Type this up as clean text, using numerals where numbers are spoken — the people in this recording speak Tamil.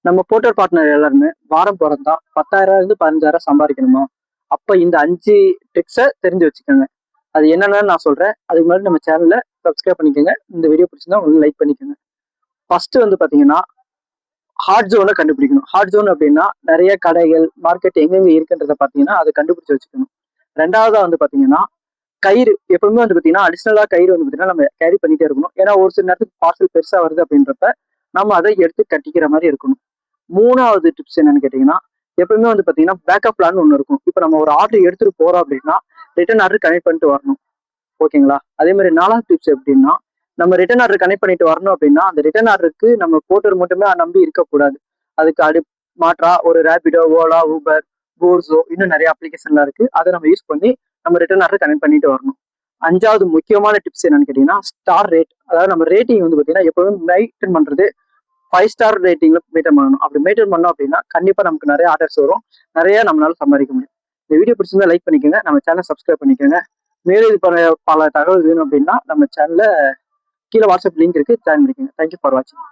நம்ம போட்டர் பார்ட்னர் எல்லாருமே வாரம் பிறந்தா 10,000 இருந்து 15,000 சம்பாதிக்கணுமா? அப்ப இந்த 5 ட்ரிக்ஸை தெரிஞ்சு வச்சுக்கோங்க. அது என்னன்னு நான் சொல்றேன். அதுக்கு முன்னாடி நம்ம சேனலை சப்ஸ்கிரைப் பண்ணிக்கோங்க. இந்த வீடியோ பிடிச்சிருந்தா உங்களுக்கு லைக் பண்ணிக்கோங்க. ஃபர்ஸ்ட் வந்து பாத்தீங்கன்னா ஹாட் ஜோனை கண்டுபிடிக்கணும். ஹாட் ஜோன் அப்படின்னா நிறைய கடைகள் மார்க்கெட் எங்கெங்க இருக்குன்றத பாத்தீங்கன்னா அதை கண்டுபிடிச்சு வச்சுக்கணும். ரெண்டாவதா வந்து பாத்தீங்கன்னா கயிறு எப்பவுமே வந்து பாத்தீங்கன்னா அடிஷனலா கயிறு வந்து பாத்தீங்கன்னா நம்ம கேரி பண்ணிட்டே இருக்கணும். ஏன்னா ஒரு சில நேரத்துக்கு பார்சல் பெருசா வருது அப்படின்றப்ப நம்ம அதை எடுத்து கட்டிக்கிற மாதிரி இருக்கணும். மூணாவது டிப்ஸ் என்னன்னு கேட்டீங்கன்னா எப்பவுமே வந்து பாத்தீங்கன்னா பேக்கப் பிளான் ஒன்று இருக்கும். இப்போ நம்ம ஒரு ஆர்டர் எடுத்துட்டு போறோம் அப்படின்னா ரிட்டர்ன் ஆர்டர் கனெக்ட் பண்ணிட்டு வரணும். ஓகேங்களா? அதே மாதிரி நாலாவது டிப்ஸ் எப்படின்னா நம்ம ரிட்டர்ன் ஆர்டர் கனெக்ட் பண்ணிட்டு வரணும் அப்படின்னா அந்த ரிட்டர்ன் ஆர்டருக்கு நம்ம போட்டர் மட்டுமே நம்பி இருக்கக்கூடாது. அதுக்கு மாற்றா ஒரு ரேபிடோ, ஓலா, ஊபர், போர்ஸோ இன்னும் நிறைய அப்ளிகேஷன்லாம் இருக்கு. அதை நம்ம யூஸ் பண்ணி நம்ம ரிட்டர்ன் ஆர்டர் கனெக்ட் பண்ணிட்டு வரணும். அஞ்சாவது முக்கியமான டிப்ஸ் என்னன்னு கேட்டீங்கன்னா ஸ்டார் ரேட். அதாவது நம்ம ரேட்டிங் வந்து பாத்தீங்கன்னா எப்பவுமே மெயின்டைன் பண்றது 5 ஸ்டார் ரேட்டிங்ல மெயின்டைன் பண்ணணும். அப்படி மெயின்டைன் பண்ணோம் அப்படின்னா கண்டிப்பா நமக்கு நிறைய ஆர்டர்ஸ் வரும். நிறைய நம்மளால சம்பாதிக்க முடியும். இந்த வீடியோ பிடிச்சிருந்தா லைக் பண்ணிக்கோங்க. நம்ம சேனல் சப்ஸ்கிரைப் பண்ணிக்கோங்க. மேலும் இது பல தகவல் வேணும் அப்படின்னா நம்ம சேனல்ல கீழே வாட்ஸ்அப் லிங்க் இருக்கு, ஜாயின் பண்ணிக்கோங்க. தேங்க்யூ ஃபார் வாட்சிங்.